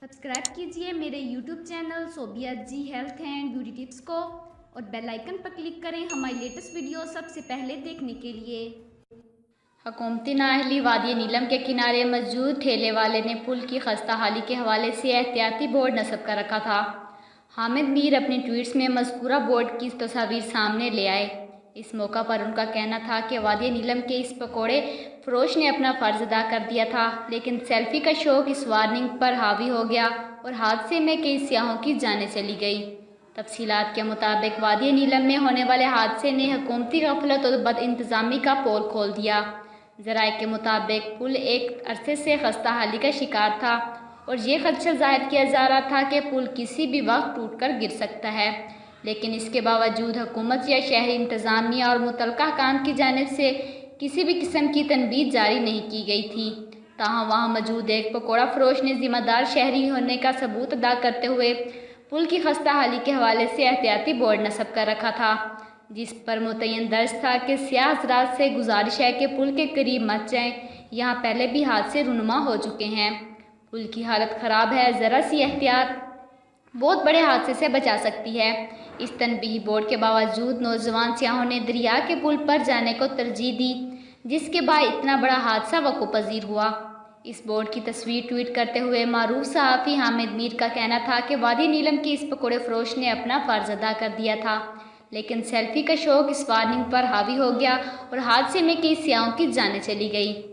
Subscribe कीजिए मेरे YouTube channel Sobia ji health and beauty tips को और बेल आइकन पर क्लिक करें हमारी लेटेस्ट वीडियो सबसे पहले देखने के लिए। हुकूमती नाअहली वादी नीलम के किनारे मौजूद ठेले वाले ने पुल की खस्ता हाली के हवाले से एहतियाती बोर्ड नस्ब कर रखा था। हामिद मीर अपने ट्वीट्स में मज़कूरा बोर्ड की तस्वीर सामने ले आए। इस मौका पर उनका कहना था कि वादी नीलम के इस पकोड़े फरोश ने अपना फ़र्ज़ अदा कर दिया था, लेकिन सेल्फ़ी का शौक़ इस वार्निंग पर हावी हो गया और हादसे में कई सियाहों की जानें चली गई। तफसीलात के मुताबिक वादी नीलम में होने वाले हादसे ने हुकूमती गफलत और बदइंतज़ामी का पोल खोल दिया। ज़राए के मुताबिक पुल एक अरसे से खस्ता हाली का शिकार था और ये खदशा ज़ाहिर किया जा रहा था कि पुल किसी भी वक्त टूट कर गिर सकता है, लेकिन इसके बावजूद हुकूमत या शहरी इंतज़ामिया और मुतल्लिक़ा हकाम की जानिब से किसी भी किस्म की तनबीह जारी नहीं की गई थी। ताहम वहाँ मौजूद एक पकौड़ा फरोश ने ज़िम्मेदार शहरी होने का सबूत अदा करते हुए पुल की खस्ता हाली के हवाले से एहतियाती बोर्ड नस्ब कर रखा था, जिस पर मुतय्यन दर्ज था कि सियाह हज़रात से गुजारिश है कि पुल के करीब मत जाएं, यहाँ पहले भी हादसे रुनुमा हो चुके हैं। पुल की हालत ख़राब है, ज़रा सी एहतियात बहुत बड़े हादसे से बचा सकती है। इस तनबीही बोर्ड के बावजूद नौजवान सियाहों ने दरिया के पुल पर जाने को तरजीह दी, जिसके बाद इतना बड़ा हादसा वक़्फ़ पज़ीर हुआ। इस बोर्ड की तस्वीर ट्वीट करते हुए मारूफ सहाफ़ी हामिद मीर का कहना था कि वादी नीलम के इस पकौड़े फरोश ने अपना फ़र्ज़ अदा कर दिया था, लेकिन सेल्फ़ी का शौक़ इस वार्निंग पर हावी हो गया और हादसे में कई सियाहों की जानें चली गई।